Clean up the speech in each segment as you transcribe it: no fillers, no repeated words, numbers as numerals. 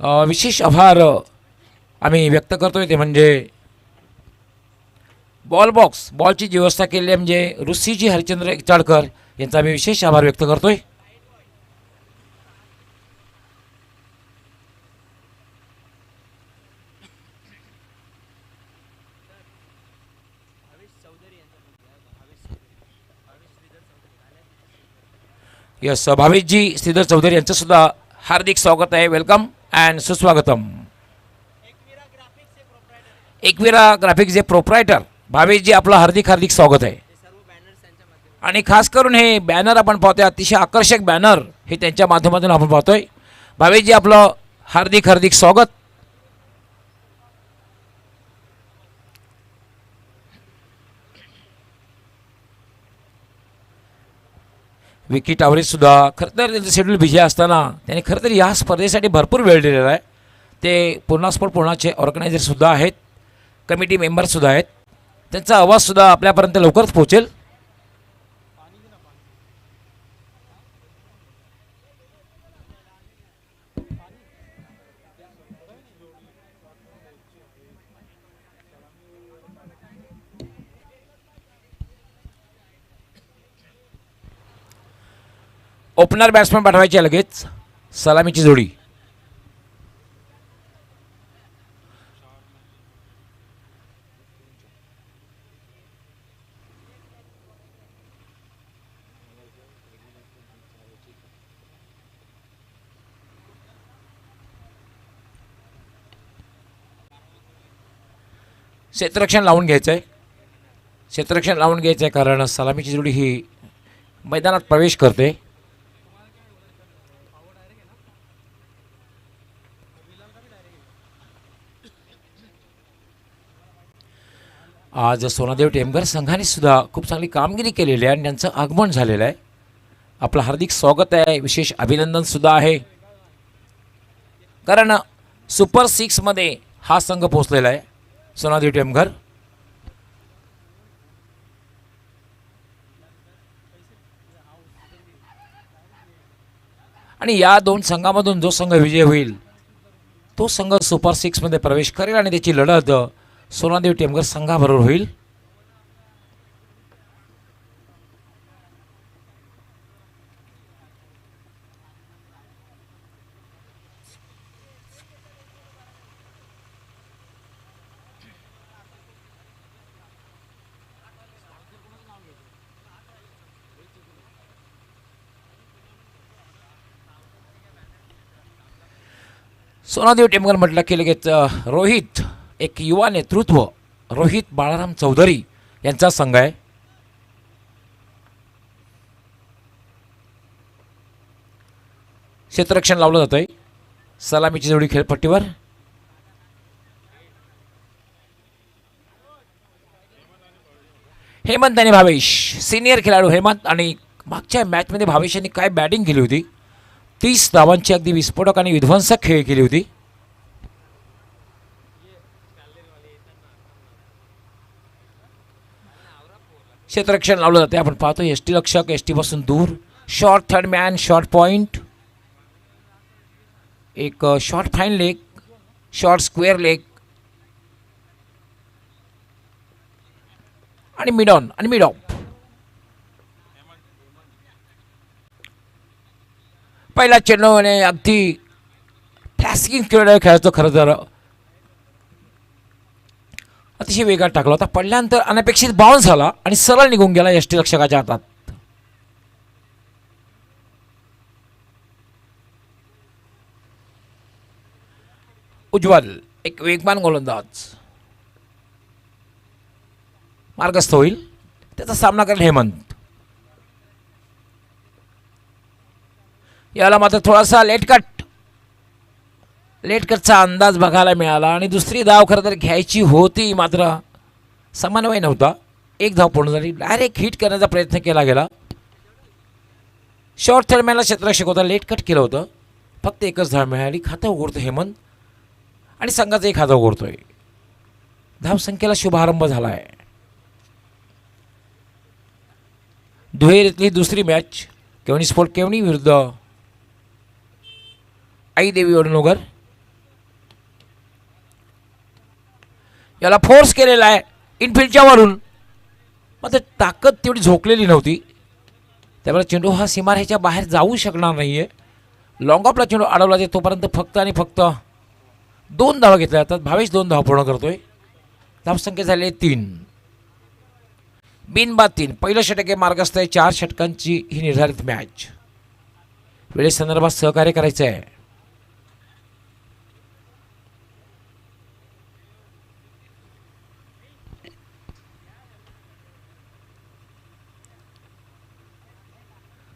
विशेष आभार आम्ही व्यक्त करतोय ते म्हणजे बॉलची जी व्यवस्था केली आहे म्हणजे ऋषीजी हरिश्चंद्र चाळकर यांचा आम्ही विशेष आभार व्यक्त करतोय. यस, भावेशजी श्रीधर चौधरी यांचं सुद्धा हार्दिक स्वागत आहे. वेलकम अँड सुस्वागतम. एकविरा ग्राफिक्सचे प्रोप्रायटर भावेशजी आपलं हार्दिक हार्दिक स्वागत आहे. आणि खास करून हे बॅनर आपण पाहतोय, अतिशय आकर्षक बॅनर हे त्यांच्या माध्यमातून आपण पाहतोय. भावेशजी आपलं हार्दिक हार्दिक स्वागत. विकी टावरे सुद्धा खरं तर त्यांचं शेड्यूल बिझी असताना त्यांनी खरं तर या स्पर्धेसाठी भरपूर वेळ दिलेला आहे. ते पूर्णा स्पोर्ट पूर्णाचे ऑर्गनायझरसुद्धा आहेत, कमिटी मेंबरसुद्धा आहेत. त्यांचा आवाजसुद्धा आपल्यापर्यंत लवकरच पोहोचेल. ओपनर बॅट्समन पाठवायचे लगेच. सलामीची जोडी. क्षेत्ररक्षण लावून घ्यायचं आहे. क्षेत्ररक्षण लावून घ्यायचं आहे कारण सलामीची जोडी ही मैदानात प्रवेश करते. आज सोनादेव टेमघर संघाने सुद्धा खूप चांगली कामगिरी केलेली आहे आणि त्यांचं आगमन झालेलं आहे. आपलं हार्दिक स्वागत आहे, विशेष अभिनंदनसुद्धा आहे. कारण सुपर 6मध्ये हा संघ पोचलेला आहे सोनादेव टेमघर. आणि या दोन संघामधून जो संघ विजय होईल तो संघ सुपर 6मध्ये प्रवेश करेल आणि त्याची लढत सोनादेव टेमघर संघाबरोबर होईल. सोनादेव टेमघर म्हटलं की लगेच रोहित, एक युवा नेतृत्व रोहित बाळाराम चौधरी यांचा संघ आहे. क्षेत्ररक्षण लावलं जात आहे. सलामीची जोडी खेळपट्टीवर. हेमंत आणि भावेश, सिनियर खेळाडू हेमंत. आणि मागच्या मॅचमध्ये भावेश यांनी काय बॅटिंग केली होती. 30 धावांची अगदी विस्फोटक आणि विध्वंसक खेळ केली होती. क्षेत्ररक्षण लावलं जाते. आपण पाहतो एसटी रक्षक एसटी पासून दूर. Short third man, short point, एक short fine leg, short square leg आणि मिड ऑन आणि मिड ऑफ. पहिला चेंडूने अगदी फ्लॅस्किंग खेळायचं खरं तर अतिशय वेगात टाकला होता. पडल्यानंतर अनपेक्षित बाउन्स झाला आणि सरळ निघून गेला एसटी रक्षकाच्या हातात. उज्ज्वल, एक वेगवान गोलंदाज, मार्गस्थ होईल. त्याचा सामना करेल हेमंत. याला मात्र थोडासा लेटकटचा अंदाज बघायला मिळाला आणि दुसरी धाव खरं तर घ्यायची होती, मात्र समन्वय नव्हता. एक धाव पूर्ण झाली. डायरेक्ट हिट करण्याचा प्रयत्न केला गेला. शॉर्ट थर्डमॅनला क्षेत्ररक्षक होता, लेटकट केलं होतं. फक्त एकच धाव मिळाली. खातं उघडतो हेमंत आणि संघाचं एक खातं उघडतोय. धावसंख्येला शुभारंभ झाला आहे. दुहेरीतली दुसरी मॅच केवणी स्पोर्ट केवणी विरुद्ध आई देवी वडनगर. याला फोर्स केलेला आहे इनफिल्डच्या वरून, मात्र ताकद तेवढी झोकलेली नव्हती, त्यामुळे चेंडू हा सीमारेषेच्या बाहेर जाऊ शकणार नाही आहे. लॉंग ऑफला चेंडू अडवला जाते तोपर्यंत फक्त आणि फक्त 2 धावा घेतल्या जातात. भावेश 2 धावा पूर्ण करतोय. धावसंख्या झाली 3. बिनबाद 3. पहिलं षटक आहे मार्गस्थ आहे. 4 षटकांची ही निर्धारित मॅच. वेळेसंदर्भात सहकार्य करायचं आहे.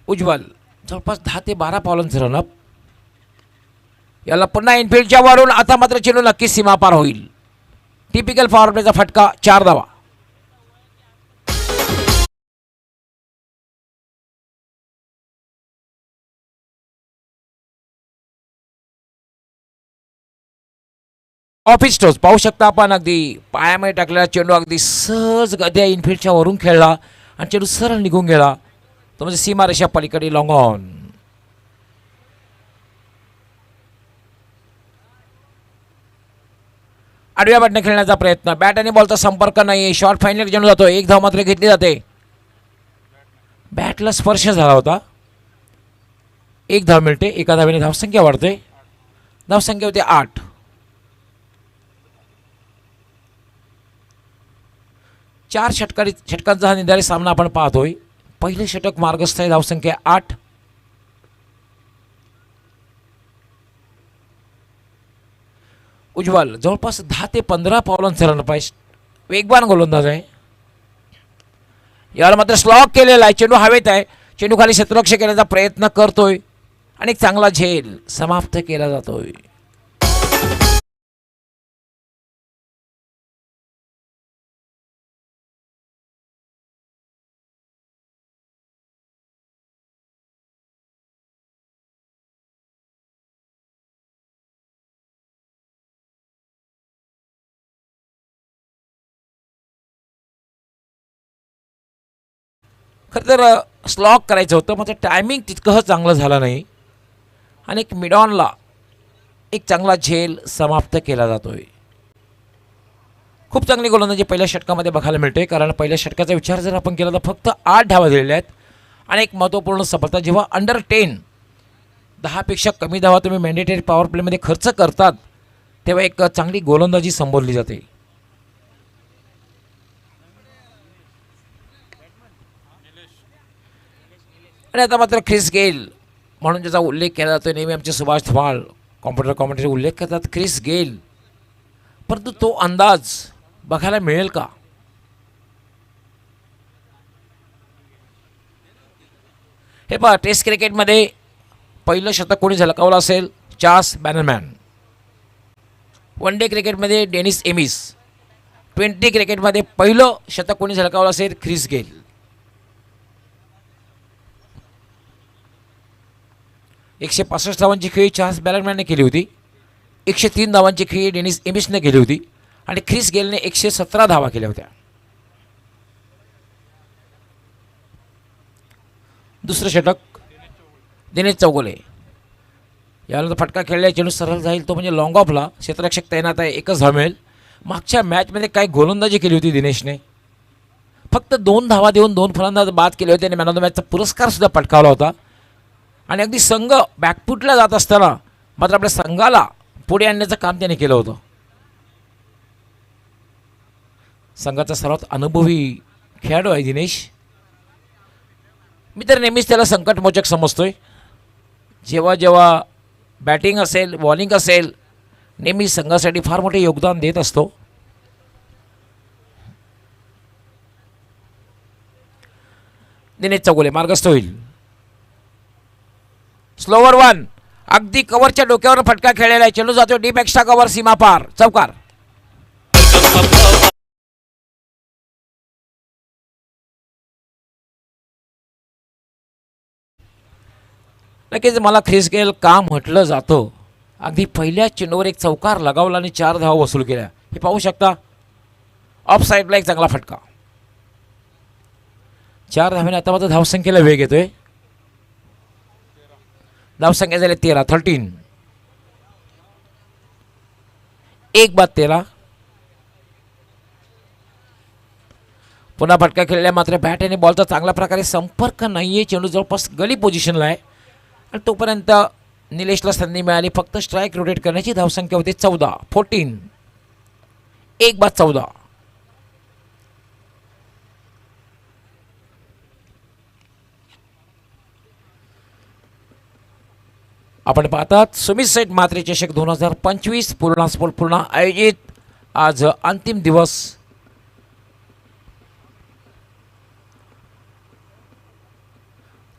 उज्ज्वल जवळपास 10 ते 12 पावलांचं रनअप. याला पुन्हा इनफिल्डच्या वरून आता मात्र चेंडू नक्कीच सीमा पार होईल. टिपिकल पॉवर प्लेचा फटका. 4 धावा. ऑफिस टोच पाहू शकता आपण. अगदी पायामध्ये टाकलेला चेंडू अगदी सहज गद्या इनफिल्डच्या वरून खेळला आणि चेंडू सरळ निघून गेला. तो म्हणजे सीमारेषा पलीकडे लॉंग ऑन. आडव्या बॅटने खेळण्याचा प्रयत्न. बॅट आणि बॉलचा संपर्क नाही. शॉर्ट फायनल चेंडू जातो. 1 धाव मात्र घेतली जाते. बॅटला स्पर्श झाला होता. 1 धाव मिळते. एका धावेने धावसंख्या वाढते. धावसंख्या होते 8. चार षटकांचा हा निर्धारित सामना आपण पाहतोय. पहिले षटक मार्गस्थ आहे. धावसंख्या 8. उज्ज्वल जवळपास 10 ते 15 पावलांचा रन पाहिजे. वेगवान गोलंदाज आहे. याला मात्र स्लॉक केलेला आहे. चेंडू हवेत आहे. चेंडू खाली क्षेत्ररक्षण करण्याचा प्रयत्न करतोय आणि चांगला झेल समाप्त केला जातोय. खरं तर स्लॉक करायचं होतं, मात्र टायमिंग तितकं चांगलं झालं नाही आणि एक मिडॉनला एक चांगला झेल समाप्त केला जातोय. खूप चांगली गोलंदाजी पहिल्या षटकामध्ये बघायला मिळते, कारण पहिल्या षटकाचा विचार जर आपण केला तर फक्त 8 धावा दिलेल्या आहेत आणि एक महत्त्वपूर्ण सफलता. जेव्हा अंडर 10 10पेक्षा कमी धावा तुम्ही मॅन्डेटरी पॉवर प्लेमध्ये खर्च करतात तेव्हा एक चांगली गोलंदाजी संबोधली जाते. आणि आता मात्र ख्रिस गेल म्हणून ज्याचा उल्लेख केला जातो, नेहमी आमचे सुभाष धवाळ कॉम्प्युटर कॉमेंटरी उल्लेख करतात ख्रिस गेल, परंतु तो अंदाज बघायला मिळेल का? हे पहा, टेस्ट क्रिकेटमध्ये पहिलं शतक कोणी झळकावलं असेल? चार्ल्स बॅनरमॅन. वन डे क्रिकेटमध्ये डेनिस एमिस. 20 क्रिकेटमध्ये पहिलं शतक कोणी झळकावलं असेल? Chris Gayle. 165 धावांची खेळी चार्ल्स बॅनरमॅनने केली होती. 103 धावांची खेळी डेनिस एमिसने केली होती आणि ख्रिस गेलने 117 धावा केल्या होत्या. दुसरं षटक दिनेश चौगुले. यानंतर फटका खेळल्या चेंडू सरळ जाईल, तो म्हणजे लॉंग ऑफला. क्षेत्ररक्षक तैनात आहे. 1च धाव मिळेल. मागच्या मॅचमध्ये काय गोलंदाजी केली होती दिनेशने. फक्त 2 धावा देऊन 2 फलंदाज बाद केले होते आणि मॅन ऑफ द मॅचचा पुरस्कार सुद्धा पटकावला होता. आणि अगदी संघ बॅकफुटला जात असताना मात्र आपल्या संघाला पुढे आणण्याचं काम त्याने केलं होतं. संघाचा सर्वात अनुभवी खेळाडू आहे दिनेश. मी तर नेहमीच त्याला संकटमोचक समजतोय. जेव्हा जेव्हा बॅटिंग असेल, बॉलिंग असेल, नेहमी संघासाठी फार मोठे योगदान देत असतो. दिनेश चौगुले मार्गस्थ होईल. स्लोवर 1. अगदी कव्हरच्या डोक्यावर फटका खेळलेला आहे. चेंडू जातो डीप एक्स्ट्रा कव्हर, सीमा पार, चौकार. नक्कीच मला ख्रिस गेल का म्हटलं जातं. अगदी पहिल्या चेंडूवर एक चौकार लगावला आणि 4 धावा वसूल केल्या. हे पाहू शकता. ऑफ साईडला एक चांगला फटका. 4 धाव्याने आता मात्र धावसंख्येला वेग येतोय. धावसंख्या झाली 13. 1 बाद 13. पुन्हा फटका खेळल्या मात्र बॅट आणि बॉलचा चांगल्या प्रकारे संपर्क नाही आहे. चेंडू जवळपास गली पोझिशनला आहे आणि तोपर्यंत निलेशला संधी मिळाली. फक्त स्ट्राईक रोटेट करण्याची धावसंख्या होती 14. 1 बाद 14. आपण पाहतात सुमित सेठ म्हात्रे चषक 2025 पूर्णा स्पोर्ट पूर्णा आयोजित आज अंतिम दिवस.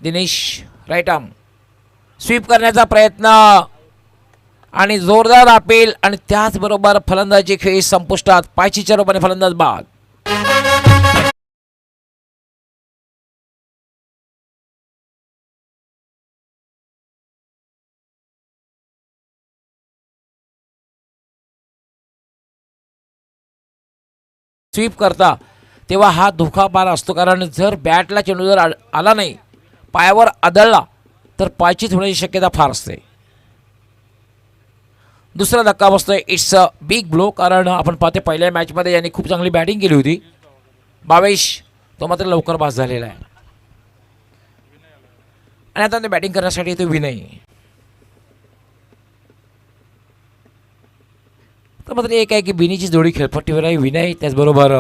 दिनेश राईट आर्म स्वीप करण्याचा प्रयत्न आणि जोरदार अपील आणि त्याचबरोबर फलंदाजी खेळी संपुष्टात. पायचीच्या रूपाने फलंदाज बाद. स्वीप करता तेव्हा हा धोका पार असतो, कारण जर बॅटला चेंडू जर आला नाही, पायावर आदळला तर पायचीत होण्याची शक्यता फार असते. दुसरा धक्का बसतोय. इट्स अ बिग ब्लो, कारण आपण पाहते पहिल्या मॅचमध्ये यांनी खूप चांगली बॅटिंग केली होती. 22 तो मात्र लवकर पास झालेला आहे आणि आता बॅटिंग करण्यासाठी तो विनय. तर मात्र एक आहे की बिनीची जोडी खेळपट्टीवर आहे. विनय त्याचबरोबर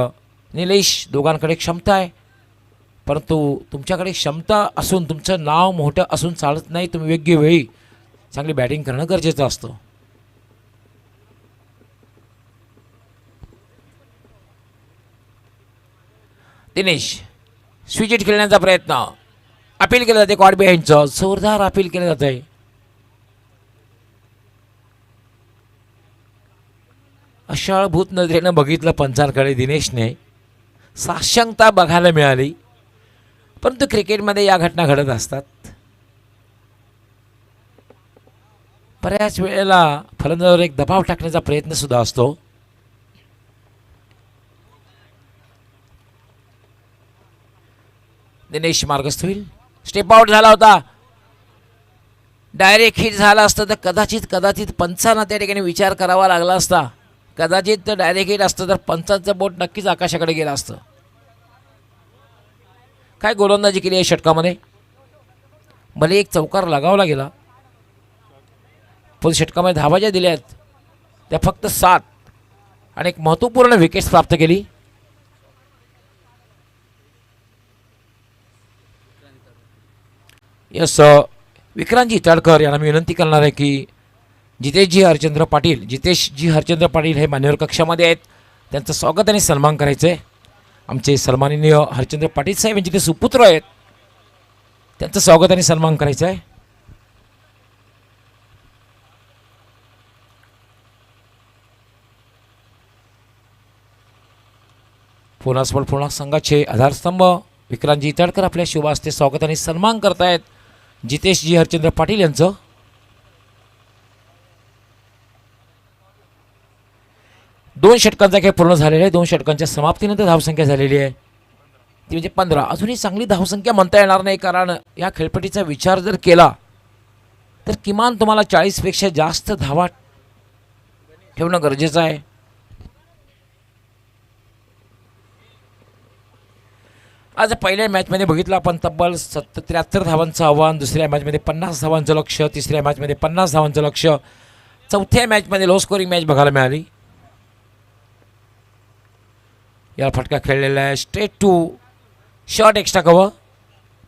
निलेश, दोघांकडे क्षमता आहे, परंतु तुमच्याकडे क्षमता असून तुमचं नाव मोठं असून चालत नाही. तुम्ही योग्य वेळी चांगली बॅटिंग करणं गरजेचं असतं. दिनेश स्विच खेळण्याचा प्रयत्न, अपील केलं जाते. कॉड बिहाइंडचं जोरदार अपील केलं जात आहे. अशाळभूत नजरेनं बघितलं पंचांकडे दिनेशने. साशंकता बघायला मिळाली, परंतु क्रिकेटमध्ये या घटना घडत असतात. बऱ्याच वेळेला फलंदाजावर एक दबाव टाकण्याचा प्रयत्न सुद्धा असतो. दिनेश मार्गस्थ होईल. स्टेप आउट झाला होता. डायरेक्ट हिट झाला असतं तर कदाचित पंचांना त्या ठिकाणी विचार करावा लागला असता. कदाचित डायरेक्ट हिट असतं तर पंचांचं बोट नक्कीच आकाशाकडे गेलं असतं. काय गोलंदाजी केली आहे षटकामध्ये. भले एक चौकार लगावला गेला, पण षटकामध्ये धावा ज्या दिल्यात त्या फक्त 7 आणि एक महत्त्वपूर्ण विकेट्स प्राप्त केली. यस, विक्रांतजी तळकर यांना मी विनंती करणार आहे की जितेशजी हरचंद्र पाटील हे मान्यवर कक्षामध्ये आहेत. त्यांचं स्वागत आणि सन्मान करायचं आहे. आमचे सन्माननीय हरचंद्र पाटील साहेब यांचे ते सुपुत्र आहेत, त्यांचं स्वागत आणि सन्मान करायचं आहे. पुन्हा स्पोर्ट पूर्णा संघाचे आधारस्तंभ विक्रांतजी तळकर आपल्या शुभ हस्ते स्वागत आणि सन्मान करतायत जितेशजी हरचंद्र पाटील यांचं. दोन षटकांचा खेळ पूर्ण झालेला आहे. 2 षटकांच्या समाप्तीनंतर धावसंख्या झालेली आहे ती म्हणजे 15. अजूनही चांगली धावसंख्या म्हणता येणार नाही, कारण या खेळपट्टीचा विचार जर केला तर किमान तुम्हाला 40पेक्षा जास्त धावा ठेवणं गरजेचं आहे. आज पहिल्या मॅचमध्ये बघितलं आपण तब्बल 73 धावांचं आव्हान, दुसऱ्या मॅचमध्ये 50 धावांचं लक्ष, तिसऱ्या मॅचमध्ये 50 धावांचं लक्ष, चौथ्या मॅचमध्ये लो स्कोरिंग मॅच बघायला मिळाली. याला फटका खेळलेला आहे. Straight to short extra cover,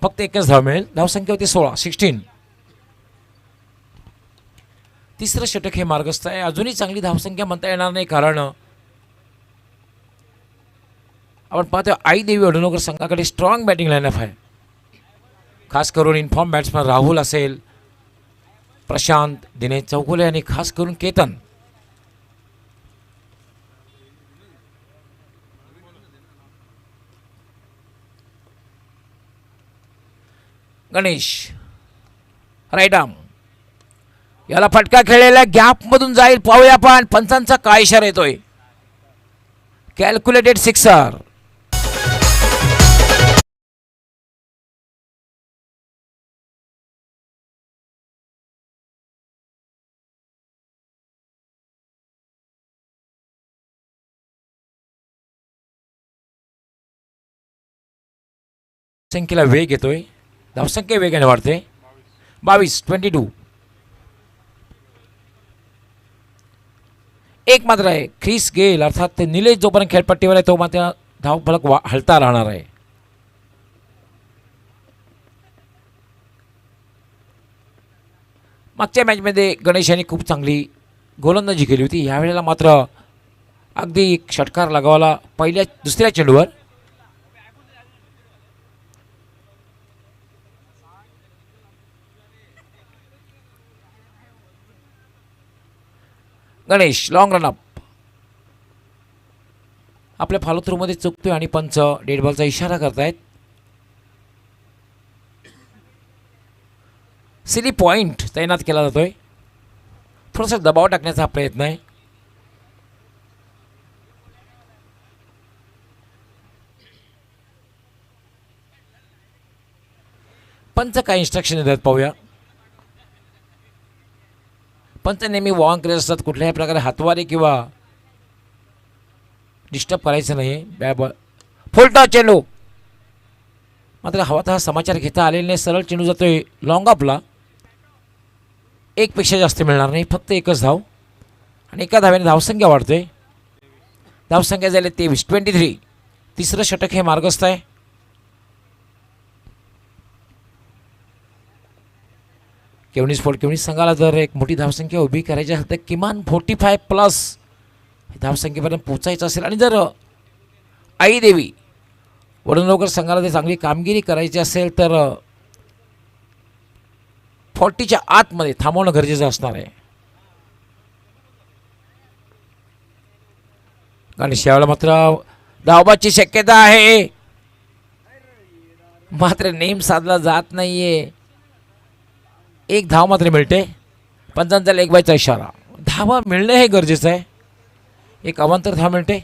फक्त एकच धाव मिळेल. धावसंख्या होती 16. तिसरं षटक हे मार्गस्थ आहे. अजूनही चांगली धावसंख्या म्हणता येणार नाही, कारण आपण पाहतो आई देवी अडुनगर संघाकडे स्ट्रॉंग बॅटिंग लाईनअप आहे. खास करून इन्फॉर्म बॅट्समन राहुल असेल, प्रशांत, दिनेश चौगुले आणि खास करून केतन. गणेश राईट आर्म, याला फटका खेळलेला गॅपमधून जाईल. पाहूया आपण पंचांचा काय इशारा येतोय. Calculated sixer. धावसंख्येला वेग येतोय, धावसंख्या वेगाने वाढते. 22 एक मात्र आहे, ख्रिस गेल अर्थात निलेश जोपर्यंत खेळपट्टीवर आहे तो मात्र धावफलक हलता राहणार आहे. मागच्या मॅचमध्ये गणेश यांनी खूप चांगली गोलंदाजी केली होती. यावेळेला मात्र अगदी एक षटकार लगावला दुसऱ्या चेंडूवर. गणेश लॉंग रनअप आपल्या फॉलो थ्रूमध्ये चुकतोय आणि पंच डेड बॉलचा इशारा करतायत. सिली पॉइंट तैनात केला जातोय. थोडासा दबाव टाकण्याचा हा प्रयत्न आहे. पंच काय इन्स्ट्रक्शन देतात पाहूया. पंच नेहमी वॉर्न करत असतात, कुठल्याही प्रकारे हातवारे किंवा डिस्टर्ब करायचं नाही. बॅबॉल फुलटॉस चेंडू मात्र हवा तर हा समाचार घेता आलेला नाही. सरळ चेंडू जातोय लॉंग ऑफला. एकपेक्षा जास्त मिळणार नाही, फक्त एकच धाव आणि एका धाव्याने धावसंख्या वाढते. धावसंख्या झाली 23. तिसरं षटक हे मार्गस्थ आहे. केवणी स्पोर्ट केवणी संघाला जर एक मोठी धावसंख्या उभी करायची असेल तर किमान 45+ धावसंख्येपर्यंत पोचायचं असेल आणि जर आई देवी वडनलवकर संघाला जर चांगली कामगिरी करायची असेल तर 40च्या आतमध्ये थांबवणं गरजेचं असणार आहे. गणेश यावेळेला मात्र धावबाची शक्यता आहे, मात्र नेम साधला जात नाहीये. एक धाव मात्र मिळते. पंचांचा लेग बायचा इशारा. धावा मिळणे हे गरजेचं आहे. एक अवांतर धाव मिळते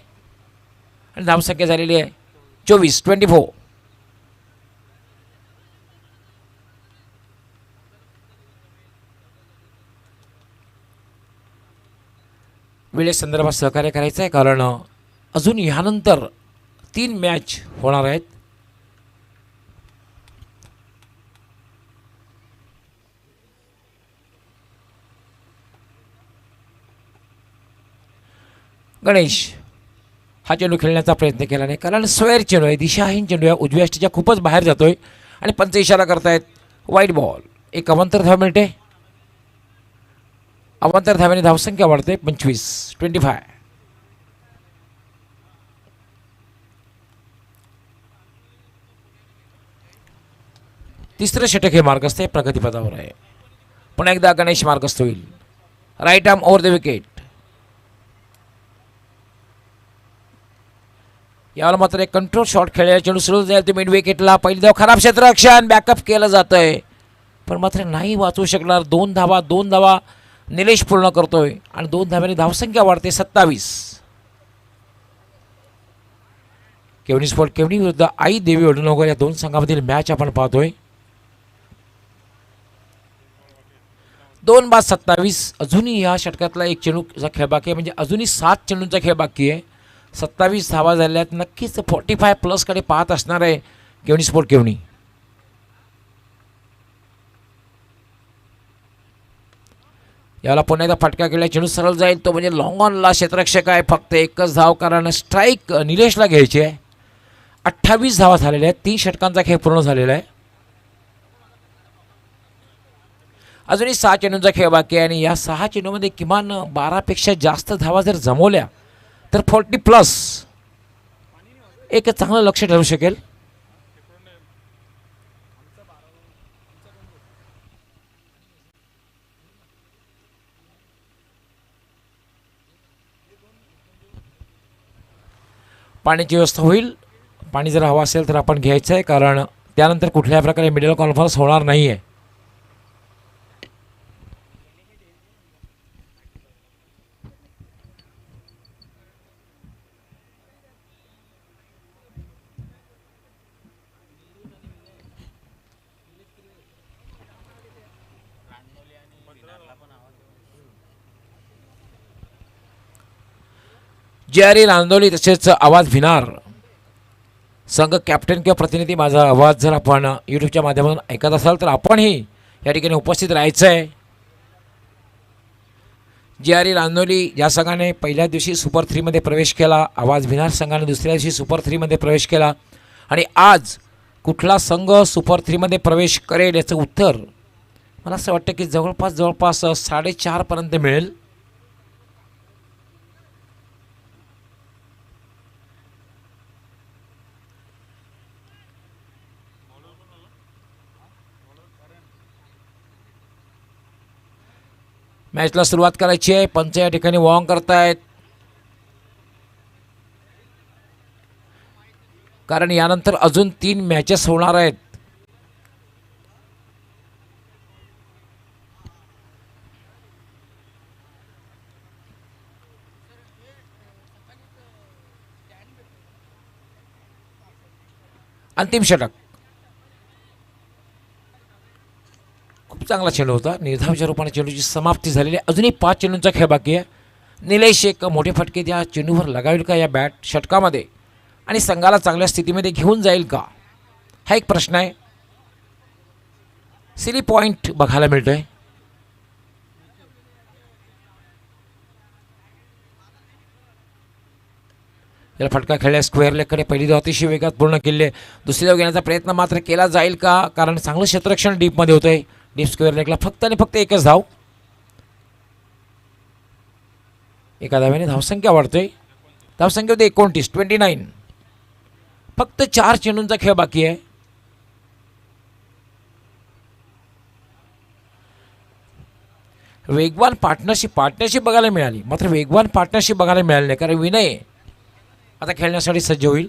आणि धावसंख्या झालेली आहे 24. वेळे संदर्भात सहकार्य करायचं आहे कारण अजून यानंतर 3 मॅच होणार आहेत. गणेश हा चेंडू खेळण्याचा प्रयत्न केला नाही कारण स्क्वेअर चेंडू आहे, दिशाहीन चेंडू आहे, उजव्या अष्टीच्या खूपच बाहेर जातोय आणि पंच इशारा करतायत वाईट बॉल. एक अवांतर धाव मिळते. अवांतर धाव्याने धावसंख्या वाढते 25. तिसरं षटक हे मार्गस्थ आहे, प्रगतीपथावर आहे. पुन्हा एकदा गणेश मार्गस्थ होईल. Right arm over the wicket. याला मात्र एक कंट्रोल शॉट खेळायला चेंडू सुरू जाईल तो मिड विकेटला. पहिली धाव खराब क्षेत्ररक्षण बॅकअप केलं जात आहे पण मात्र नाही वाचवू शकणार. 2 धावा निलेश पूर्ण करतोय आणि 2 धाव्याने धावसंख्या वाढते 27. केवणी स्पोर्ट केवणी विरुद्ध आई देवी वडनगर या 2 संघामधील मॅच आपण पाहतोय. 2/27. अजूनही या षटकातला एक चेंडूचा खेळ बाकी आहे, म्हणजे अजूनही 7 चेंडूंचा खेळ बाकी आहे. 27 धावा झाल्यात. नक्कीच 45+ कडे पाहत असणार आहे केवणी स्पोर्ट केवणी. याला पुन्हा एकदा फटका केला. चेंडू सरळ जाईल तो म्हणजे लॉंग ऑनला क्षेत्ररक्षक आहे. फक्त एकच धाव कारण स्ट्राईक निलेशला घ्यायची आहे. 28 धावा झालेल्या आहेत. 3 षटकांचा खेळ पूर्ण झालेला आहे. अजूनही 6 चेंडूंचा खेळ बाकी आहे आणि या 6 चेंडूमध्ये किमान 12पेक्षा जास्त धावा जर जमवल्या तर 40+ एक चांगलं लक्ष ठरू शकेल. पाण्याची व्यवस्था होईल. पाणी जर हवं असेल तर आपण घ्यायचं आहे कारण त्यानंतर कुठल्याही प्रकारे मिडल कॉन्फरन्स होणार नाही आहे. JRE रांदोली तसेच आवाज भिनार संघ कॅप्टन किंवा प्रतिनिधी माझा आवाज जर आपण यूट्यूबच्या माध्यमातून ऐकत असाल तर आपणही या ठिकाणी उपस्थित राहायचं आहे. JRE रांजोली या संघाने पहिल्या दिवशी सुपर 3मध्ये प्रवेश केला. आवाज भिनार संघाने दुसऱ्या दिवशी सुपर 3मध्ये प्रवेश केला. आणि आज कुठला संघ सुपर 3मध्ये प्रवेश करेल याचं उत्तर मला असं वाटतं की जवळपास 4:30पर्यंत मिळेल. मॅचला सुरुवात करायची आहे. पंच या ठिकाणी वॉर्म करतायत, कारण यानंतर अजून 3 मॅचेस होणार आहेत. अंतिम षटक खूप चांगला चेंडू होता. निर्धावाच्या रूपाने चेंडूची समाप्ती झालेली आहे. अजूनही 5 चेंडूंचा खेळ बाकी आहे. निलेश एक मोठे फटके त्या चेंडूवर लगावेल का या बॅट षटकामध्ये आणि संघाला चांगल्या स्थितीमध्ये घेऊन जाईल का, हा एक प्रश्न आहे. सिली पॉईंट बघायला मिळतोय. याला फटका खेळल्या स्क्वेअर लेगकडे पहिली धाव अतिशय वेगात पूर्ण केली. दुसरी धाव घेण्याचा प्रयत्न मात्र केला जाईल का, कारण चांगलं क्षेत्ररक्षण डीपमध्ये होतंय. डीप स्क्वेअर लेगला फक्त आणि फक्त एकच धाव. एका धावेने धावसंख्या वाढतोय. धावसंख्या होते 29. फक्त 4 चेंडूंचा खेळ बाकी आहे. वेगवान पार्टनरशिप बघायला मिळाली, मात्र वेगवान पार्टनरशिप बघायला मिळाली नाही, कारण विनय आता खेळण्यासाठी सज्ज होईल.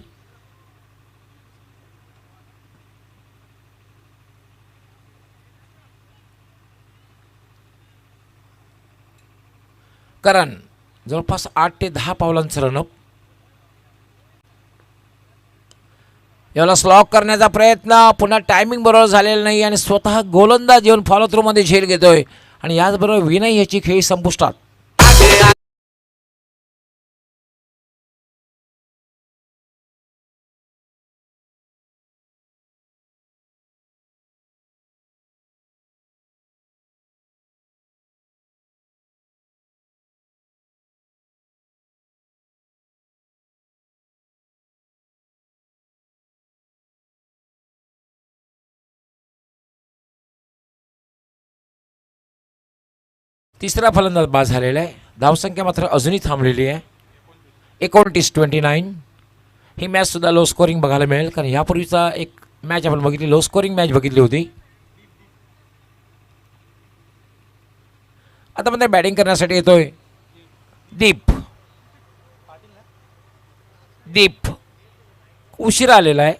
कारण जवळपास 8 ते 10 पावलांचं रनअप. याला स्लॉक करण्याचा प्रयत्न, पुन्हा टायमिंग बरोबर झालेला नाही आणि स्वतः गोलंदाज येऊन फॉलो थ्रू मध्ये झेल घेतोय आणि याचबरोबर विनय याची खेळी संपुष्टात. तिसरा फलंदाज बाद झालेला आहे. धावसंख्या मात्र अजूनही थांबलेली आहे. 29. ही मॅच सुद्धा लो स्कोरिंग बघायला मिळेल, कारण यापूर्वीचा एक मॅच आपण बघितली, लो स्कोरिंग मॅच बघितली होती. आता मध्ये बॅटिंग करण्यासाठी येतोय दीप उशिरा आलेला आहे,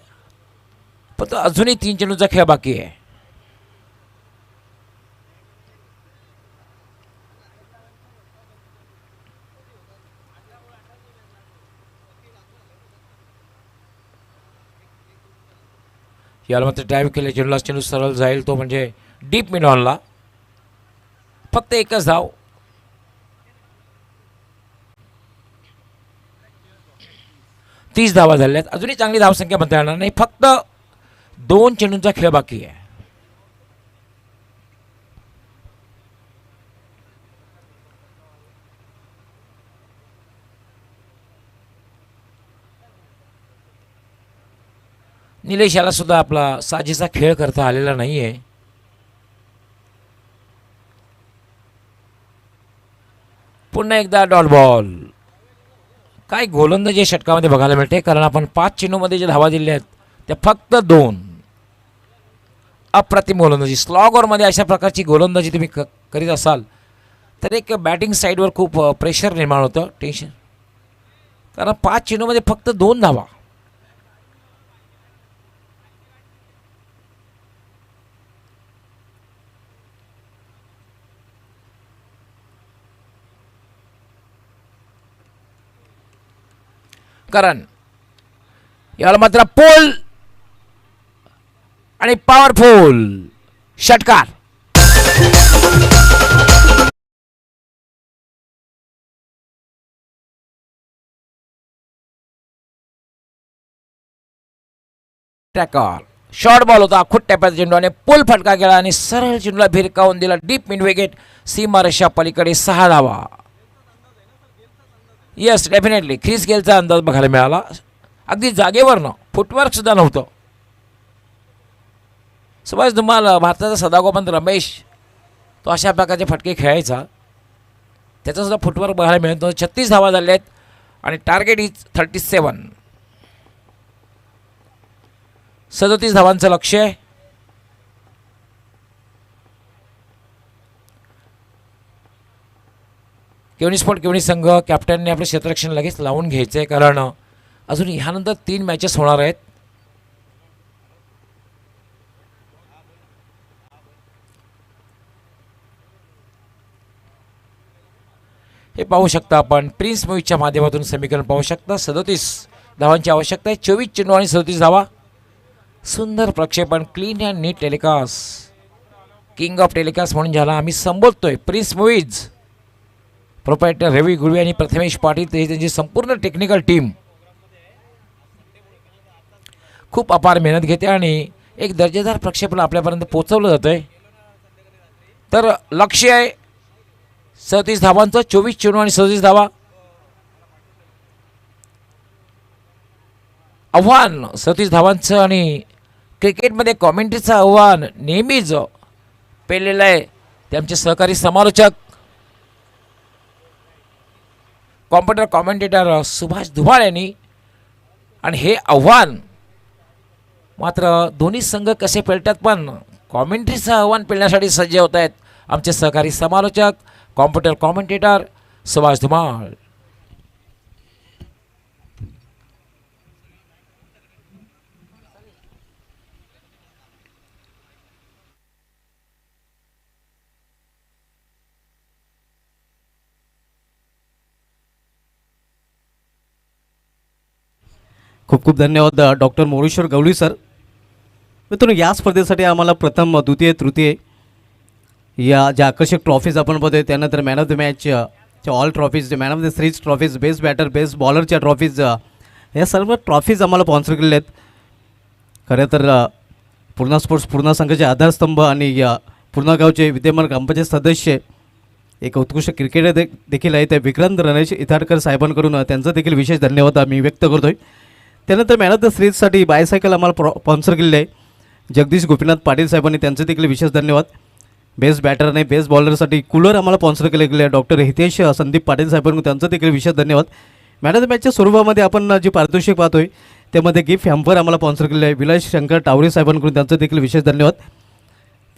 पण तो अजूनही 3 चेंडूचा खेळ बाकी आहे. याला मात्र ड्राईव्ह केले, चेंडू सरळ जाईल तो म्हणजे डीप मिडॉनला. फक्त एकच धाव. तीस धावा झाल्या आहेत. अजूनही चांगली धावसंख्या म्हणता येणार नाही. फक्त 2 चेंडूंचा खेळ बाकी आहे. निलेश याला सुद्धा आपला साजेसा खेळ करता आलेला नाही आहे. पुन्हा एकदा डॉट बॉल. काय गोलंदाजी षटकामध्ये बघायला मिळते, कारण आपण 5 चेंडूमध्ये जे धावा दिल्या आहेत त्या फक्त 2. अप्रतिम गोलंदाजी. स्लॉगरमध्ये अशा प्रकारची गोलंदाजी तुम्ही करीत असाल तर एक बॅटिंग साईडवर खूप प्रेशर निर्माण होतं, टेन्शन, कारण 5 चेंडूमध्ये फक्त 2 धावा. कारण याला मात्र पोल आणि पॉवरफुल षटकार. ट्रॅकर शॉर्ट बॉल होता, आखूट टॅपाचा चेंडू आणि पुल फटका गेला आणि सरळ चेंडूला भिरकावून दिला डीप मिड विकेट, सीमारेषा पलीकडे 6 धावा. येस डेफिनेटली ख्रिस गेलचा अंदाज बघायला मिळाला, अगदी जागेवरनं फुटवर्क सुद्धा नव्हतं. सुभाष धुमाल भारताचा सदागोपंत रमेश तो अशा प्रकारचे फटके खेळायचा, त्याचा सुद्धा फुटवर्क बघायला मिळतो. 36 धावा झाले आहेत आणि टार्गेट इज 37. 37 धावांचं लक्ष आहे. केवणी स्पोर्ट केवणी संघ कॅप्टनने आपलं क्षेत्ररक्षण लगेच लावून घ्यायचं आहे, कारण अजून ह्यानंतर 3 मॅचेस होणार आहेत. हे पाहू शकता आपण प्रिन्स मूवीच्या माध्यमातून समीकरण पाहू शकता. 37 धावांची आवश्यकता आहे, 24 चेंडू आणि 37 धावा. सुंदर प्रक्षेपण, clean and neat telecast. King of telecast म्हणून ज्याला आम्ही संबोधतोय Prince Movies proprietor Ravi Gulve आणि प्रथमेश पाटील, ते त्यांची संपूर्ण टेक्निकल टीम खूप अपार मेहनत घेते आणि एक दर्जेदार प्रक्षेपण आपल्यापर्यंत पोहोचवलं जातं आहे. तर लक्ष्य आहे 37 धावांचं, 24 चेंडू आणि 37 धावा. आव्हान 37 धावांचं आणि क्रिकेटमध्ये कॉमेंट्रीचं आव्हान नेहमीच पेललेलं आहे ते आमचे सहकारी समालोचक कॉम्प्युटर कॉमेंटेटर सुभाष धुमाळ यांनी. आणि हे आव्हान मात्र दोन्ही संघ कसे पेलतात, पण कॉमेंट्रीचं आव्हान पेलण्यासाठी सज्ज होत आहेत आमचे सहकारी समालोचक कॉम्प्युटर कॉमेंटेटर सुभाष धुमाळ. खूप खूप धन्यवाद डॉक्टर मोरेश्वर गवळी सर. मित्रांनो, या स्पर्धेसाठी आम्हाला प्रथम द्वितीय तृतीय या ज्या आकर्षक ट्रॉफीज आपण बघतोय, त्यानंतर man of the match all trophies, man of the series trophies, best batter best बॉलरच्या ट्रॉफीज, या सर्व ट्रॉफीज आम्हाला स्पॉन्सर केलेल्या आहेत. खरं तर पूर्णा स्पोर्ट्स पूर्णा संघाचे आधारस्तंभ आणि या पूर्णा गावचे विद्यमान ग्रामपंचायत सदस्य, एक उत्कृष्ट क्रिकेटर देखील आहे, त्या विक्रांत रणेश इथाडकर साहेबांकडून त्यांचं देखील विशेष धन्यवाद आम्ही व्यक्त करतो आहे. त्यानंतर मॅन ऑफ द सिरीजसाठी बायसायकल आम्हाला स्पॉन्सर केलेलं आहे जगदीश गोपीनाथ पाटील साहेबांनी, त्यांचं देखील विशेष धन्यवाद. बेस्ट बॅटर आणि बेस्ट बॉलरसाठी कूलर आम्हाला स्पॉन्सर केले गेले डॉक्टर हितेश संदीप पाटील साहेबांकडून, त्यांचं देखील विशेष धन्यवाद. मॅन ऑफ द मॅचच्या स्वरूपामध्ये आपण जे पारितोषिक पाहतोय त्यामध्ये गिफ्ट हॅम्पर आम्हाला स्पॉन्सर केलेलं आहे विलास शंकर टावरे साहेबांकडून, त्यांचं देखील विशेष धन्यवाद.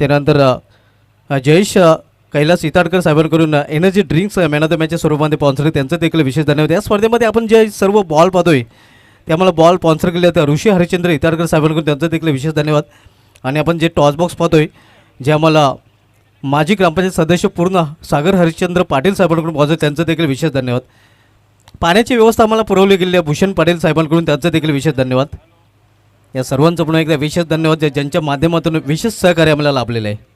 त्यानंतर जयेश कैलास इताडकर साहेबांकडून energy drinks man of the मॅचच्या स्वरूपामध्ये स्पॉन्सर, त्यांचं देखील विशेष धन्यवाद. या स्पर्धेमध्ये आपण जे सर्व बॉल पाहतोय ते आम्हाला बॉल स्पॉन्सर केले आहेत ऋषी हरिश्चंद्र इताडकर साहेबांकडून, त्यांचं देखील विशेष धन्यवाद. आणि आपण जे टॉस बॉक्स पाहतोय जे आम्हाला माजी ग्रामपंचायत सदस्य पूर्ण सागर हरिश्चंद्र पाटील साहेबांकडून स्पॉन्सर, त्यांचं देखील विशेष धन्यवाद. पाण्याची व्यवस्था आम्हाला पुरवली गेली आहे भूषण पाटील साहेबांकडून, त्यांचं देखील विशेष धन्यवाद. या सर्वांचं पुन्हा एकदा विशेष धन्यवाद ज्यांच्या माध्यमातून विशेष सहकार्य आम्हाला लाभलेलं आहे.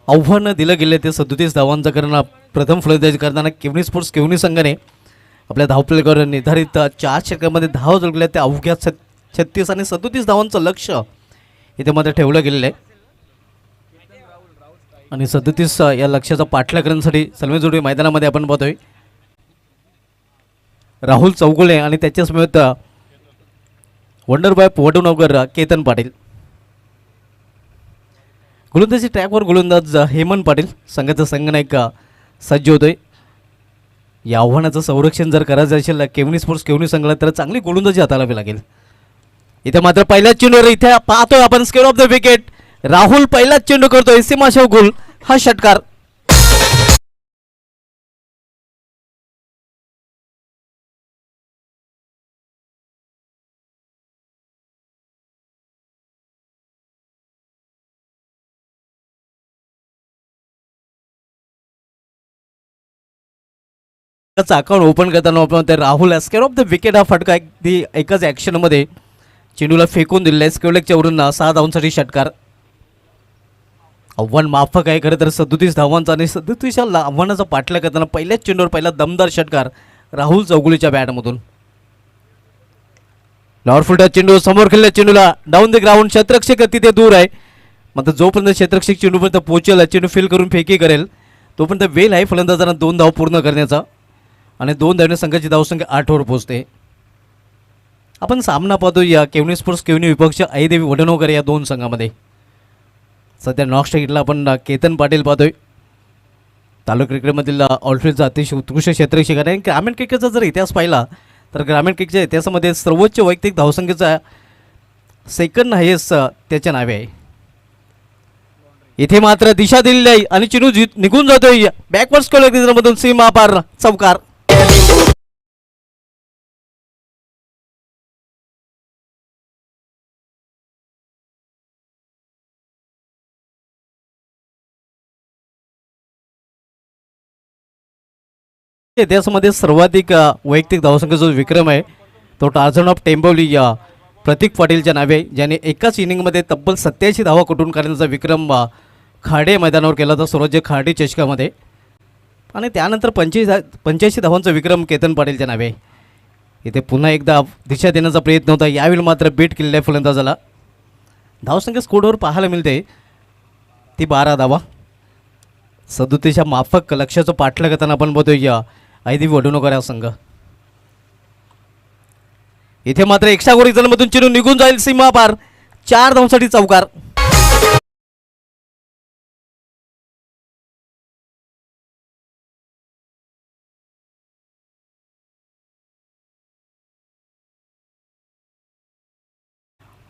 आव्हान दिलं गेलं ते 37 धावांचा करणं. प्रथम फलंदाजी करताना केवणी स्पोर्ट्स केवणी संघाने आपल्या धावपलकावर निर्धारित 4 षटकांमध्ये धावा जोडल्या, त्या अवघ्या 36 आणि 37 धावांचं लक्ष इथे मात्र ठेवलं गेलेलं आहे. आणि 37 या लक्ष्याचा पाठलाग करण्यासाठी सलमेजोडी मैदानामध्ये आपण पाहतोय राहुल चौगुले आणि त्याच्यासमवेत वंडरबॉय पोवटूनगर केतन पाटील. गोलंदाजी ट्रॅकवर गोलंदाज हेमंत पाटील, संघाचा संघनायक सज्ज होतोय. या आव्हानाचं संरक्षण जर करायचं असेल केवणी स्पोर्ट्स केवणी संघाला तर चांगली गोलंदाजी हाताळावी लागेल. इथे मात्र पहिल्याच चेंडूवर इथे पाहतोय आपण square of the wicket, Rahul पहिलाच चेंडू करतोय, सीमाशव गोल हा षटकार. त्याचं अकाउंट ओपन करताना आपण ते Rahul square of the wicket हा फटका अगदी एकाच ॲक्शनमध्ये चेंडूला फेकून दिलेला आहे. स्क्वेअरलेगच्या वरून 6 धावांसाठी षटकार. आव्हान माफक आहे खरं तर 37 धावांचा आणि 37 आव्हानाचा पाठलाग करताना पहिल्याच चेंडूवर पहिला दमदार षटकार राहुल चौगुलेच्या बॅटमधून. लॉवर फुटा चेंडू समोर खेळल्या चेंडूला डाऊन द ग्राउंड. क्षेत्ररक्षक तिथे दूर आहे, मात्र जोपर्यंत क्षेत्ररक्षक चेंडूपर्यंत पोहोचेल, चेंडू फील करून फेकी करेल तोपर्यंत वेल आहे फलंदाजांना 2 धाव पूर्ण करण्याचा आणि 2 धावने संघाची धावसंख्या 8 वर पोहोचते. आपण सामना पाहतो या केवनी स्पोर्ट्स केवनी विपक्ष अहिदेवी वडनोकर या 2 संघामध्ये. सध्या नॉक स्ट्राईकला आपण केतन पाटील पाहतोय, तालुका क्रिकेटमधील ऑलफील्डचा अतिशय उत्कृष्ट क्षेत्ररक्षक आहे. ग्रामीण क्रिकेटचा जर इतिहास पाहिला तर ग्रामीण क्रिकेटच्या इतिहासामध्ये सर्वोच्च वैयक्तिक धावसंख्येचा सेकंड हायेस्ट त्याच्या नावे आहे. इथे मात्र दिशा दिलेली आहे आणि चेंडू निघून जातोय बॅकवर्ड स्कोअर सीमा पार चौकार. इतिहासामध्ये सर्वाधिक वैयक्तिक धावसंख्या जो विक्रम आहे तो टार्झन ऑफ टेंबोली या प्रतीक पाटीलच्या नावे आहे, ज्याने एकाच इनिंगमध्ये तब्बल 87 धावा कुठून काढण्याचा विक्रम खाडे मैदानावर केला होता स्वराज्य खाडे चषकामध्ये. आणि त्यानंतर 85 धावांचा विक्रम केतन पाटीलच्या नावे आहे. इथे पुन्हा एकदा दिशा देण्याचा प्रयत्न होता, यावेळी मात्र बीट केलेला आहे फलंदाजाला. धावसंख्या स्कोरवर पाहायला मिळते ती 12 धावा. 37 माफक लक्ष्याचं पाठलाग करताना आपण बघतोय या अहिदेवी वडनोकर हा संघ. इथे मात्र एक्स्ट्रा रिझनमधून चेंडू निघून जाईल सीमा पार 4 धावांसाठी चौकार.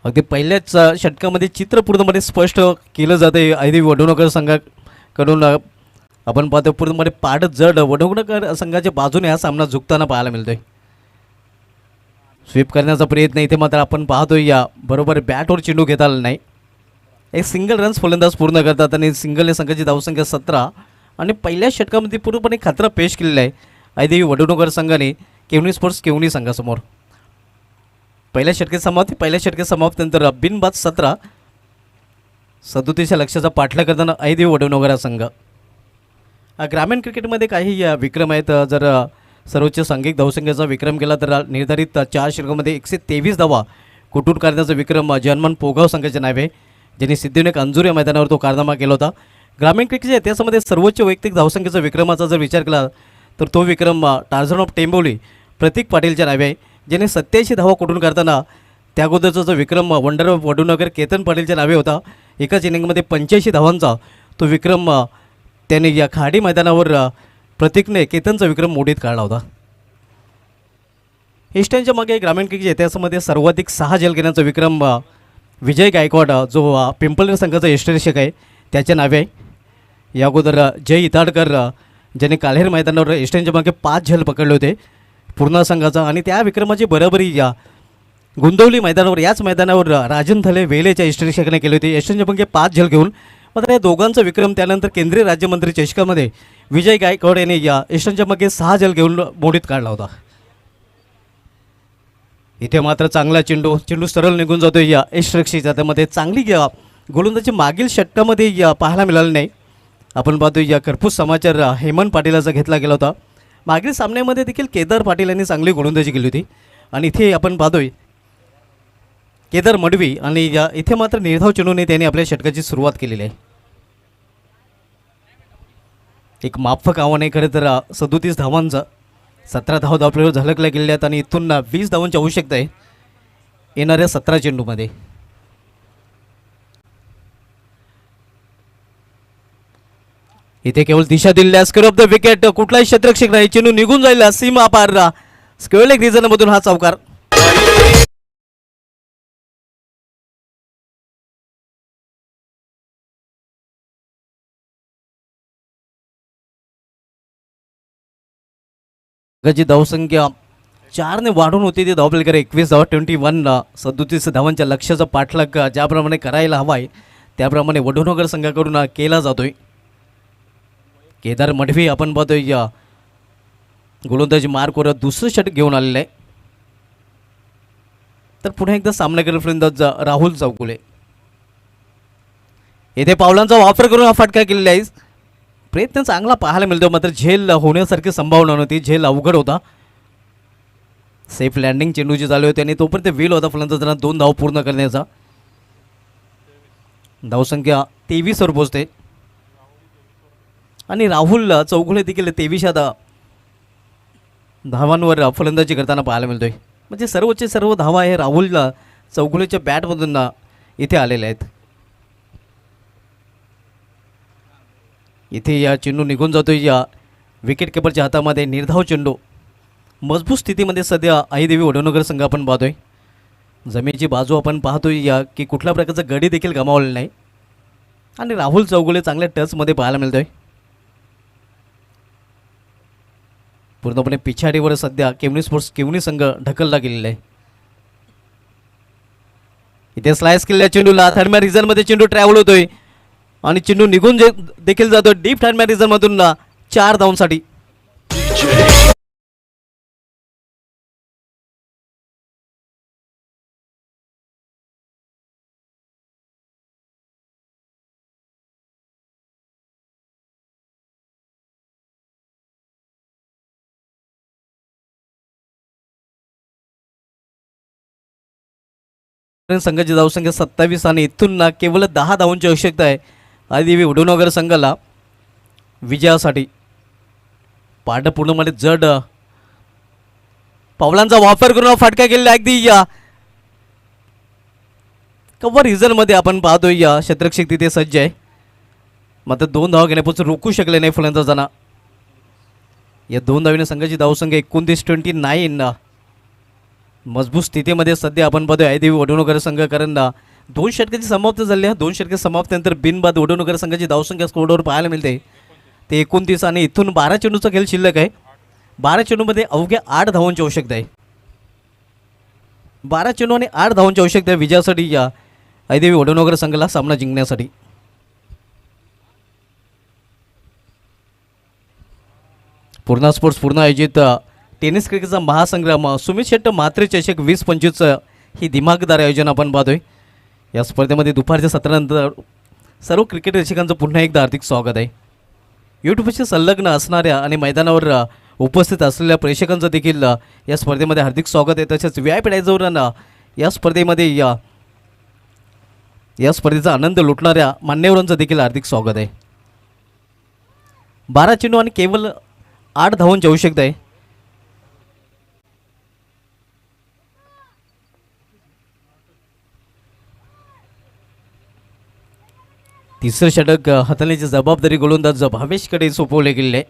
अगदी पहिल्याच षटकामध्ये चित्र पूर्णपणे स्पष्ट केलं जाते अहिदेवी वडनोकर संघाकडून. आपण पाहतो पूर्णपणे पाठ जड वडनोकर संघाच्या बाजूने हा सामना झुकताना पाहायला मिळतोय. स्वीप करण्याचा प्रयत्न इथे मात्र आपण पाहतोय या बरोबर बॅटवर चेंडू घेता आला नाही. एक सिंगल रन्स फलंदाज पूर्ण करतात आणि सिंगलने संघाची धावसंख्या 17 आणि पहिल्या षटकामध्ये पूर्णपणे खतरा पेश केलेला आहे अहिदेवी वडनोकर संघाने केवनी स्पोर्ट्स केवनी संघासमोर. पहिल्या षटके समाप्तीनंतर बिनबाद 17 37 लक्ष्याचा पाठलाग करताना अहिदेवी वडनोकर हा संघ. ग्रामीण क्रिकेटमध्ये काही विक्रम आहेत. जर सर्वोच्च सांघिक धावसंख्येचा विक्रम केला तर निर्धारित 4 षटकामध्ये 123 धावा कुठून काढण्याचा विक्रम जनमन पोगाव संघाच्या नावे, ज्यांनी सिद्धिविनायक अंजुर या मैदानावर तो कारनामा केला होता. ग्रामीण क्रिकेटच्या इतिहासामध्ये सर्वोच्च वैयक्तिक धावसंख्येचा विक्रमाचा जर विचार केला तर तो विक्रम टार्झन ऑफ टेंबोली प्रतीक पाटीलच्या नावे आहे, ज्याने 87 धावा कुठून काढताना त्या अगोदरचा जो विक्रम वंडर ऑफ वडनोकर केतन पाटीलच्या नावे होता. एकाच इनिंगमध्ये 85 धावांचा तो विक्रम त्याने या खाडी मैदानावर प्रतीकने केतनचा विक्रम मोडीत काढला होता. ईस्टर्नच्या मागे ग्रामीण क्रिकेटच्या इतिहासामध्ये सर्वाधिक 6 झेल घेण्याचा विक्रम विजय गायकवाड जो पिंपळनेर संघाचा यष्टरक्षक आहे त्याच्या नावे आहे. या अगोदर जय इताडकर ज्याने काल्हेर मैदानावर ईस्टर्नच्या मागे 5 झेल पकडले होते पूर्ण संघाचा. आणि त्या विक्रमाची बरोबरी या गुंदवली मैदानावर याच मैदानावर राजन थले वेलेच्या यष्टरक्षकाने केले होते ईस्टर्नच्या मागे 5 झेल घेऊन. मात्र या दोघांचा विक्रम त्यानंतर केंद्रीय राज्यमंत्री चषकामध्ये विजय गायकवाड यांनी या ईस्टर्नच्या मागे 6 झेल घेऊन मोडीत काढला होता. इथे मात्र चांगला चेंडू सरळ निघून जातो या यष्टरक्षकाच्या त्यामध्ये चांगली गोलंदाजी मागील षटकामध्ये पाहायला मिळाली नाही. आपण पाहतो या करपूस समाचार हेमंत पाटीलाचा घेतला गेला होता. मागील सामन्यामध्ये देखील केदार पाटील यांनी चांगली गोलंदाजी केली होती. आणि इथे आपण पाहतोय केदार मडवी आणि इथे मात्र निर्धाव चेंडूने त्यांनी आपल्या षटकाची सुरुवात केलेली आहे. एक माफक आव्हान आहे खरं तर 37 धावांचा. 17 धावा धावप्लेवर झलकल्या गेलेल्या आहेत आणि इथून 20 धावांची आवश्यकता आहे येणाऱ्या 17 चेंडूमध्ये. इथे केवळ दिशा दिलेल्या स्क्वेअर ऑफ द विकेट, कुठलाही क्षेत्ररक्षक नाही, चेंडू निघून जाईल सीमा पार स्क्वेअर लेग रिजनमधून हा चौकार. जी धावसंख्या 4ने वाढून होती ती धावपलकर 21 धावा 21 37 धावांच्या लक्ष्याचा पाठलाग ज्याप्रमाणे करायला हवा आहे त्याप्रमाणे वडनोकर संघाकडून केला जातोय. केदार मडवी आपण पाहतोय गोलंदाजी मार्क करत दुसरं षटक घेऊन आलेलं आहे. तर पुन्हा एकदा सामनावीर फलंदाज राहुल चौगुले. येथे पावलांचा वापर करून हा फटका केलेला आहे. प्रयत्न चांगला पाहायला मिळतो, मात्र झेल होण्यासारखी संभावना नव्हती. झेल अवघड होता. सेफ लँडिंग चेंडू जी चालू होती आणि तोपर्यंत वेल होता फलंदाजांना 2 धाव पूर्ण करण्याचा. धावसंख्या 23 वर पोहोचते आणि राहुल चौगुले देखील 23 धावांवर फलंदाजी करताना पाहायला मिळतोय. म्हणजे सर्वचे सर्व धावा हे राहुल चौगुलेच्या बॅटमधून इथे आलेले आहेत. इथे या चेंडू निघून जातोय या विकेट किपरच्या हातामध्ये. निर्धाव चेंडू. मजबूत स्थितीमध्ये सध्या अहिदेवी वडोनगर संघ आपण पाहतोय. जमिनीची बाजू आपण पाहतोय या की कुठल्या प्रकारचा गडी देखील गमावलेला नाही आणि राहुल चौगुले चांगल्या टचमध्ये पाहायला मिळतोय. पूर्णपणे पिछाडीवर सध्या केवनी स्पोर्ट्स केवनी संघ ढकलला गेलेला आहे. इथे स्लाइस केलेल्या चेंडूला थर्ड मॅन रिझनमध्ये चेंडू ट्रॅव्हल होतोय आणि चेंडू निघून देखील जातो डीप थर्ड मॅन रिझनमधून 4 धावांसाठी. संघाची धावसंख्या 27 आणि इथून केवळ 10 धावांची आवश्यकता आहे आदिदेवी वडोनगर संघाला विजयासाठी. पाठ पूर्णमध्ये जड पावलांचा वापर करून फटका केलेला अगदी या कव्हर रिझनमध्ये आपण पाहतोय. या शतरक्षक तिथे सज्ज आहे, मात्र 2 धावा घेण्यापासून रोखू शकले नाही फलंदाजांना. या 2 धावीने संघाची धावसंख्या 29-29. मजबूत स्थितीमध्ये सध्या आपण पाहतोय अहिदेवी वडोनगर संघ, कारण 2 षटकाची समाप्ती झाली आहे. 2 षटके समाप्तीनंतर बिनबाद वडोनगर संघाची धावसंख्या स्कोरवर पाहायला मिळते ते 29 आणि इथून 12 चेंडूचा खेळ शिल्लक आहे. 12 चेंडूमध्ये अवघ्या 8 धावांची आवश्यकता आहे. 12 चेंडू आणि 8 धावांची आवश्यकता आहे विजयासाठी या अहिदेवी वडोनगर संघाला सामना जिंकण्यासाठी. पूर्णा स्पोर्ट्स पूर्ण आयोजित टेनिस क्रिकेटचा महासंग्राम सुमित शेट्टी म्हात्रे चषक 2025 ही दिमागदार आयोजन आपण पाहतोय. या स्पर्धेमध्ये दुपारच्या सत्रानंतर सर्व क्रिकेट रसिकांचं पुन्हा एकदा हार्दिक स्वागत आहे. यूट्यूबशी संलग्न असणाऱ्या आणि मैदानावर उपस्थित असलेल्या प्रेक्षकांचं देखील या स्पर्धेमध्ये हार्दिक स्वागत आहे. तसेच VIP डायझवरून या स्पर्धेमध्ये या स्पर्धेचा आनंद लुटणाऱ्या मान्यवरांचं देखील हार्दिक स्वागत आहे. 12 चेंडू आणि केवळ 8 धावांची आवश्यकता आहे. तिसरं षटक हाताळण्याची जबाबदारी गोलंदाज भावेशकडे सोपवले गेले.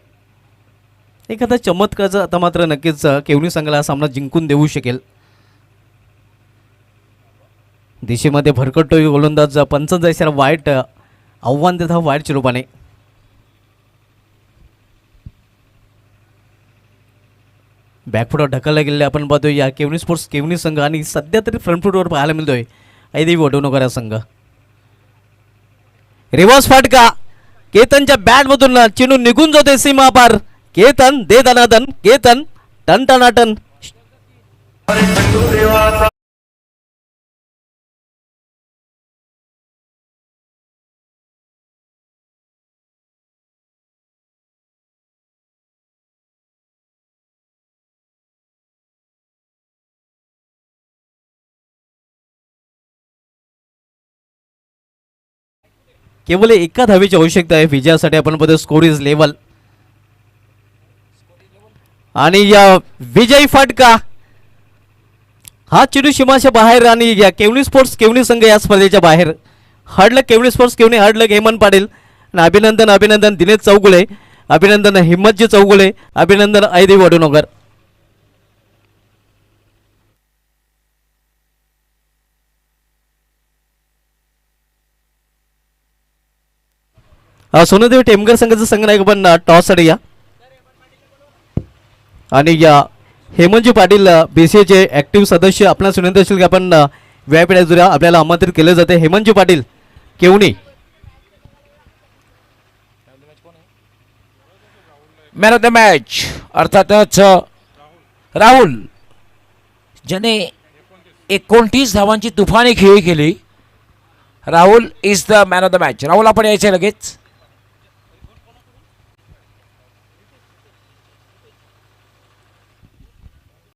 एखादा चमत्काराचा आता मात्र नक्कीच केवनी संघाला सामना जिंकून देऊ शकेल. दिशेमध्ये भरकटतोय गोलंदाज 55 वाईट आव्हान देत हा वाईटच्या रूपाने. बॅकफुटवर ढकलला गेलेले आपण पाहतोय या केवनी स्पोर्ट्स केवनी संघ आणि सध्या तरी फ्रंटफुटवर पाहायला मिळतोय अहिदेवी वडोनगर संघ. रिव्हर्स फटका केतनच्या बॅटमधून चेंडू निघून जातोय सीमा पार. केतन दे दनादन, केतन टन टनाटन. केवळ एका धावेची आवश्यकता आहे विजयासाठी. आपण बघतो स्कोर इज लेवल आणि या विजयी फटका हा चेंडू सीमाच्या बाहेर आणि या केवनी स्पोर्ट्स केवनी संघ या स्पर्धेच्या बाहेर. हडलक केवनी स्पोर्ट्स केवनी, हडलक हेमंत पाटील, अभिनंदन अभिनंदन दिनेश चौगुले, अभिनंदन हिम्मतजी चौगुले, अभिनंदन अहिदेवी वडोनगर. सोनदेव टेमगर संघाचं संघनायक पण टॉससाठी या आणि या हेमंतजी पाटील BCAचे ॲक्टिव्ह सदस्य. आपल्याला विनंती असेल की आपण VIP डायझोरिया आपल्याला आमंत्रित केले जाते. हेमंतजी पाटील केवनी. मॅन ऑफ द मॅच अर्थातच राहुल, ज्याने 29 धावांची तुफानी खेळी केली. Rahul is the man of the match. Rahul आपण यायचे लगेच.